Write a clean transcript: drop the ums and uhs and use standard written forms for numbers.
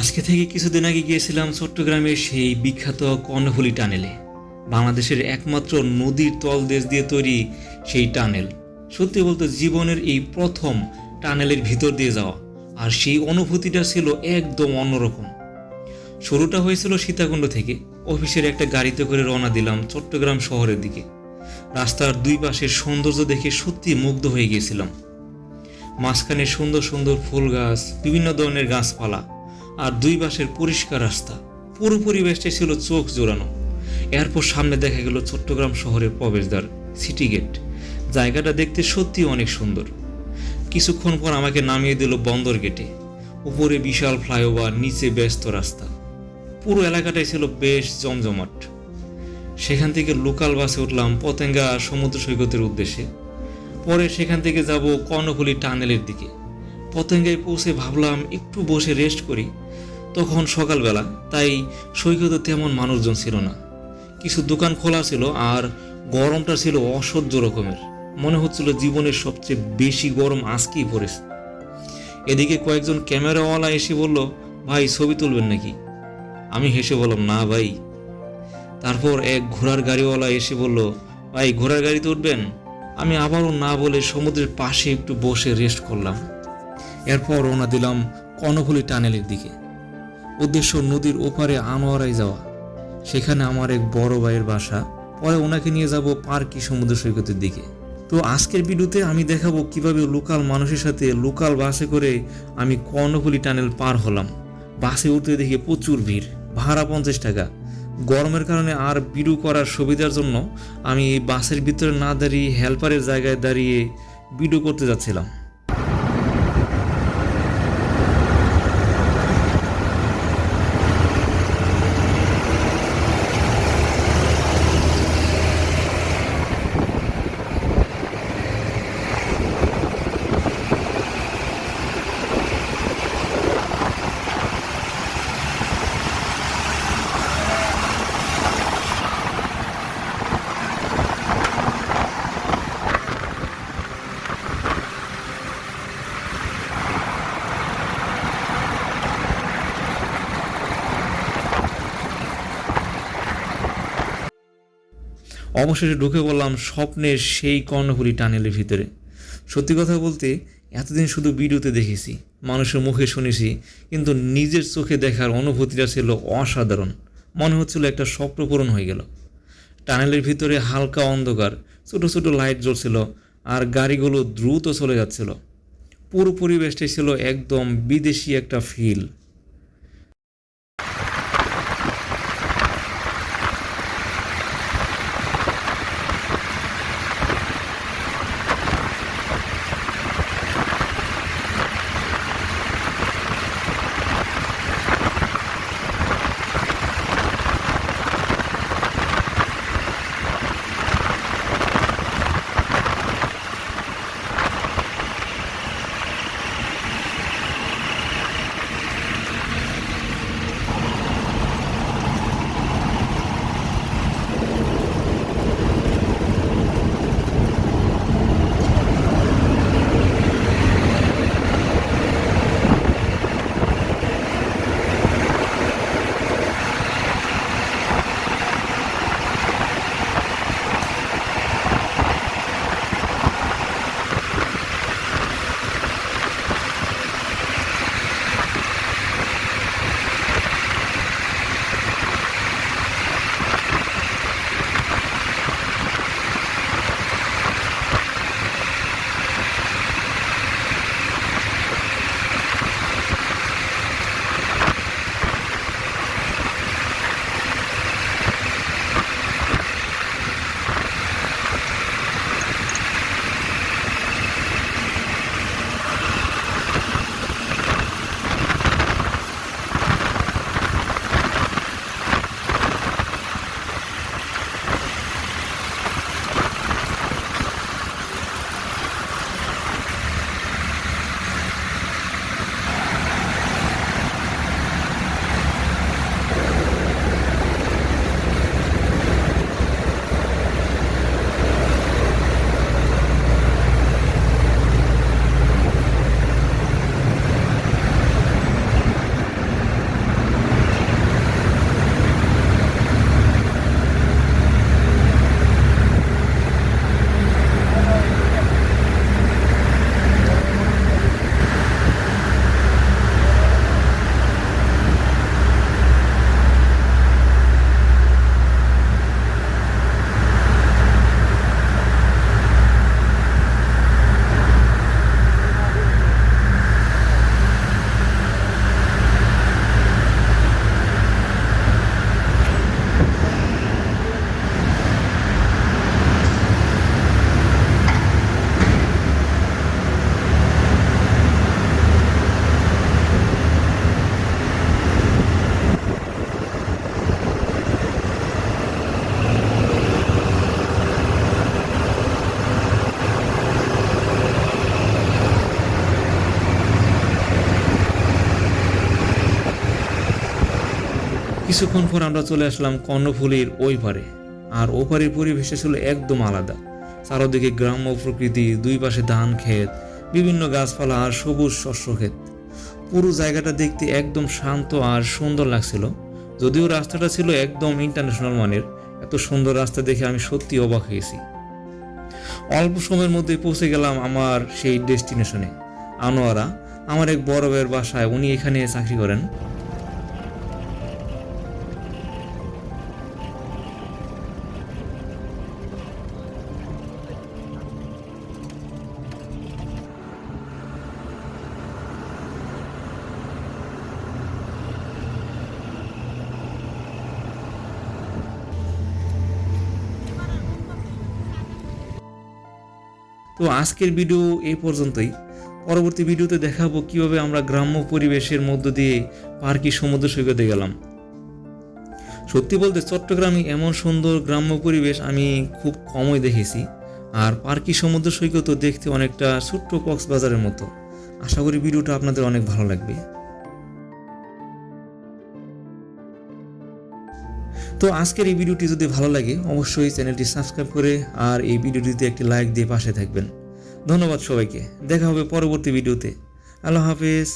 আজকে থেকে কিছুদিন আগে গিয়েছিলাম চট্টগ্রামের সেই বিখ্যাত কর্ণফুলী টানেলে। বাংলাদেশের একমাত্র নদীর তলদেশ দিয়ে তৈরি সেই টানেল। সত্যি বলতে জীবনের এই প্রথম টানেলের ভিতর দিয়ে যাওয়া, আর সেই অনুভূতিটা ছিল একদম অন্যরকম। শুরুটা হয়েছিল সীতাকুণ্ড থেকে। অফিসের একটা গাড়িতে করে রওনা দিলাম চট্টগ্রাম শহরের দিকে। রাস্তার দুই পাশের সৌন্দর্য দেখে সত্যি মুগ্ধ হয়ে গিয়েছিলাম। মাঝখানে সুন্দর সুন্দর ফুল গাছ, বিভিন্ন ধরনের গাছপালা, আর দুই পাশের পরিষ্কার রাস্তা। পুরো পরিবেশটাই ছিল চোখ জোড়ানো। এরপর সামনে দেখা গেল চট্টগ্রাম শহরের প্রবেশদ্বার, সিটি গেট। জায়গাটা দেখতে সত্যি অনেক সুন্দর। কিছুক্ষণ পর আমাকে নামিয়ে দিল বন্দর গেটে। উপরে বিশাল ফ্লাইওভার, নিচে ব্যস্ত রাস্তা। পুরো এলাকাটাই ছিল বেশ জমজমাট। সেখান থেকে লোকাল বাসে উঠলাম পতেঙ্গা সমুদ্র সৈকতের উদ্দেশ্যে। পরে সেখান থেকে যাব কর্ণফুলী টানেলের দিকে। পতেঙ্গায় পৌঁছে ভাবলাম একটু বসে রেস্ট করি। তখন সকালবেলা, তাই সৈকতে তেমন মানুষজন ছিল না। কিছু দোকান খোলা ছিল, আর গরমটা ছিল অসহ্য রকমের। মনে হচ্ছিল জীবনের সবচেয়ে বেশি গরম আজকেই পড়েছে। এদিকে কয়েকজন ক্যামেরাওয়ালা এসে বলল, ভাই ছবি তুলবেন নাকি? আমি হেসে বললাম, না ভাই। তারপর এক ঘোড়ার গাড়িওয়ালা এসে বলল, ভাই ঘোড়ার গাড়িতে উঠবেন? আমি আবারও না বলে সমুদ্রের পাশে একটু বসে রেস্ট করলাম। এরপর রওনা দিলাম কর্ণফুলী টানেলের দিকে। উদ্দেশ্য নদীর ওপারে আনোয়ারায় যাওয়া। সেখানে আমার এক বড় ভাইয়ের বাসা। পরে ওনাকে নিয়ে যাব পার্কি সমুদ্র সৈকতের দিকে। তো আজকের ভিডিওতে আমি দেখাবো কিভাবে লোকাল মানুষের সাথে লোকাল বাসে করে আমি কর্ণফুলী টানেল পার হলাম। বাসে উঠতে দেখি প্রচুর ভিড়, ভাড়া 50 টাকা। গরমের কারণে আর ভিডিও করার সুবিধার জন্য আমি এই বাসের ভিতরে না দাঁড়িয়ে হেল্পারের জায়গায় দাঁড়িয়ে ভিডিও করতে যাচ্ছিলাম। অবশেষে ঢুকে পড়লাম স্বপ্নের সেই কর্ণফুলী টানেলের ভিতরে। সত্যি কথা বলতে এতদিন শুধু ভিডিওতে দেখেছি, মানুষের মুখে শুনেছি, কিন্তু নিজের চোখে দেখার অনুভূতিটা ছিল অসাধারণ। মনে হচ্ছিল একটা স্বপ্ন পূরণ হয়ে গেল। টানেলের ভিতরে হালকা অন্ধকার, ছোটো ছোটো লাইট জ্বলছিল, আর গাড়িগুলো দ্রুত চলে যাচ্ছিল। পুরো পরিবেশটাই ছিল একদম বিদেশি একটা ফিল। কিছুক্ষণ পর আমরা চলে আসলাম কর্ণফুলীর ওই পারে। আর ওপারের পরিবেশটা ছিল একদম আলাদা। চারদিকে গ্রাম্য প্রকৃতি, দুই পাশে ধান ক্ষেত, বিভিন্ন গাছপালা আর সবুজ শস্য ক্ষেত। পুরো জায়গাটা দেখতে একদম শান্ত আর সুন্দর লাগছিল। যদিও রাস্তাটা ছিল একদম ইন্টারন্যাশনাল মানের, এত সুন্দর রাস্তা দেখে আমি সত্যি অবাক হয়েছি। অল্প সময়ের মধ্যে পৌঁছে গেলাম আমার সেই ডেস্টিনেশনে, আনোয়ারা। আমার এক বড় ভাইয়ের বাসায়, উনি এখানে চাকরি করেন। তো আজকের ভিডিও এই পর্যন্তই। পরবর্তী ভিডিওতে দেখাবো কিভাবে আমরা গ্রাম্য পরিবেশের মধ্য দিয়ে পার্কি সমুদ্র সৈকতে গেলাম। সত্যি বলতে চট্টগ্রামে এমন সুন্দর গ্রাম্য পরিবেশ আমি খুব কমই দেখেছি। আর পার্কি সমুদ্র সৈকতও দেখতে অনেকটা ছোট্ট কক্সবাজারের মতো। আশা করি ভিডিওটা আপনাদের অনেক ভালো লাগবে। তো আজকের এই ভিডিওটি যদি ভালো লাগে অবশ্যই চ্যানেলটি সাবস্ক্রাইব করে আর এই ভিডিওটিতে একটি লাইক দিয়ে পাশে থাকবেন। ধন্যবাদ সবাইকে। দেখা হবে পরবর্তী ভিডিওতে। আল্লাহ হাফেজ।